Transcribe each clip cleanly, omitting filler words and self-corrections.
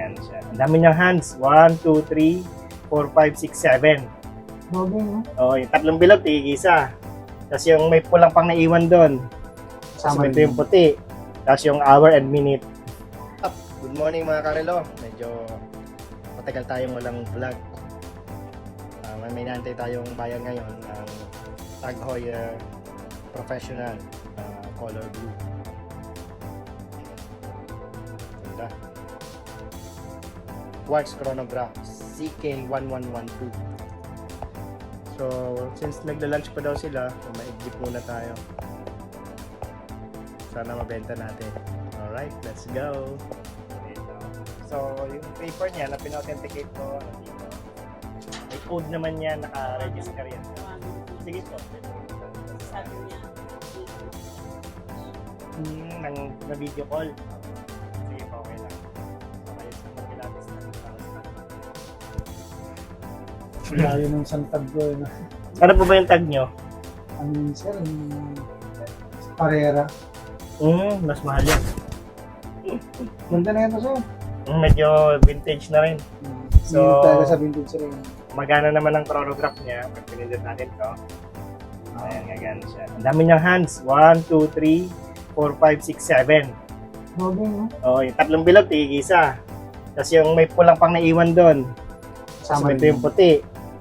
gagana siya. Ang dami niyang hands. 1, 2, 3, 4, 5, 6, 7. Bago, no? Oh, yung tatlong bilog, tigisa. Tapos yung may pulang pang naiwan doon. Tapos Sama ito rin. yung puti. Tapos yung hour and minute. Good morning mga karelo. Medyo matagal tayong walang vlog. May nantay tayong bayan ngayon ng Tag Heuer Professional Color Blue. Ganda. Quartz Chronograph CK1112. So, since nagla-lunch pa daw sila, maigip muna tayo. Sana mabenta natin. Alright, let's go! So, yung paper niya na pina-authenticate ko, dito. May code naman yan, naka-register yan. Sige po. Sabi niya, Na video call. Sige po, okay lang. Okay, so mag-pilates na. Layo ng santag ko, no? Ano po ba yung tag nyo? Ano yun, sir? Yung Parera. Mas mahal yan. Ganda na yan, sir. Medyo vintage na rin. So, Yung talaga sa vintage, sir. Magana naman ang chronograph niya. Pag pinindot natin to. Ayan, gagana siya. Ang dami niyang hands. 1, 2, 3, 4, 5, 6, 7. Bago, no? Oh, yung tatlong bilog, tigisa. Tapos yung may pulang pang naiwan doon. Tapos Sama ito rin. yung puti.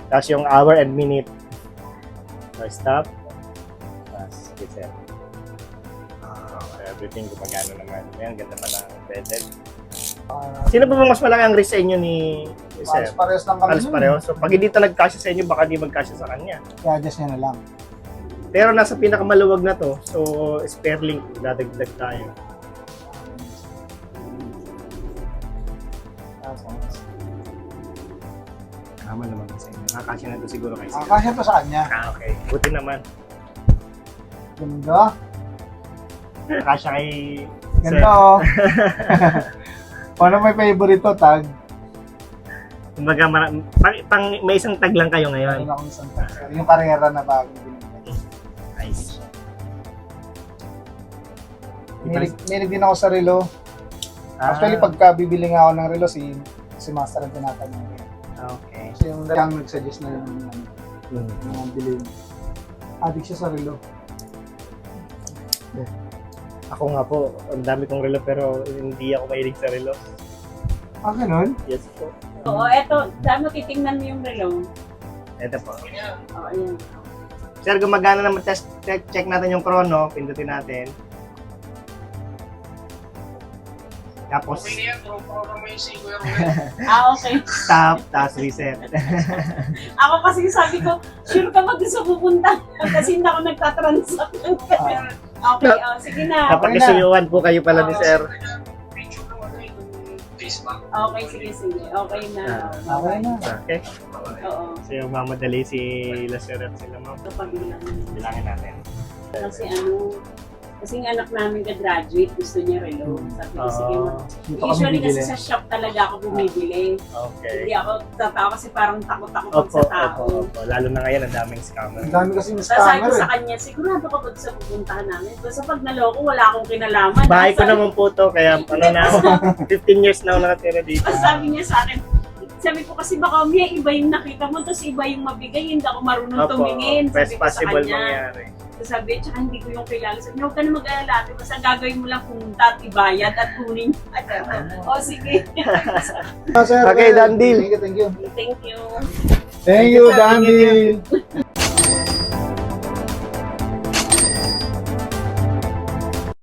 Tapos yung hour and minute. So, stop. Tapos, reset. So, everything gumagana naman. Ayan, ganda pa ng bezel. Sino ba mas malaki ang risk sa inyo ni Sir? Halos parehas lang kami. Halos pareho. So, pag hindi ito nagkasya sa inyo, baka di magkasya sa kanya. I-adjust niya na lang. Pero nasa pinakamaluwag na to, so spare link, dadagdag tayo. Tama naman kasi. Nakakasya na to siguro kayo. Kasya to sa kanya. Okay. Buti naman. Ganda. Nakasya kay Ganda, oh. Paano may favorite to, tag? Kumbaga, may isang tag lang kayo ngayon. Ayun ako ng santag, sir. Yung Parera na bago. Nice. Minig din ako sa relo. Actually, pagka bibili nga ako ng relo, si Master ang tinatanong. Okay. Kasi yung lang nag-suggest na yung bilhin. Addict siya sa relo. Ako nga po, ang dami kong relo pero hindi ako mahilig sa relo. Ah, ganun? Yes po. oo, eto, dami titingnan mo yung relo. Ito po. Oo, ayan. Sir, gumagana naman. Check natin yung chrono. Pindutin natin. Tapos, Okay. stop, tapos reset. Ako kasi sabi ko, sure ka ba doon sa pupunta? Kasi hindi ako nagtatransact. Okay, sige na. Kapag isuyuan po kayo pala ni Sir. Okay, sige. Okay na. Okay na. Okay. Oo. So, yung mamadali si Lasher at sila ma'am. Kapag ilan. Bilangin natin. Kasi yung anak namin ka-graduate, gusto niya relo. Sabi ko, sige Ah, Dito kami usually kasi bibili. sa shop talaga ako bumibili. Okay. Hindi ako tatawa kasi parang takot-takot ako Opo, sa tao. opo. Lalo na ngayon, ang daming scammer. Ang dami kasi yung Tapos sabi scammer ko eh. sa kanya, sigurado ka ba sa pupuntahan namin? Basta pag naloko, wala akong kinalaman. Bahay ko Sabi- naman po to, kaya ano na ako, 15 years na ako nakatira dito. Tapos sabi niya sa akin, sabi ko kasi baka may iba yung nakita mo, tapos iba yung mabigay, hindi ako marunong Opo, tumingin. best Sabi ko sa possible kanya. mangyari. Tapos sabi, tsaka hindi ko yung kilala. Sabi niya, huwag ka na mag-alala. Basta gagawin mo lang pumunta at ibayad at kunin. O sige. Ah, sir, Okay, done deal. Thank you. Thank you. Thank you, done deal.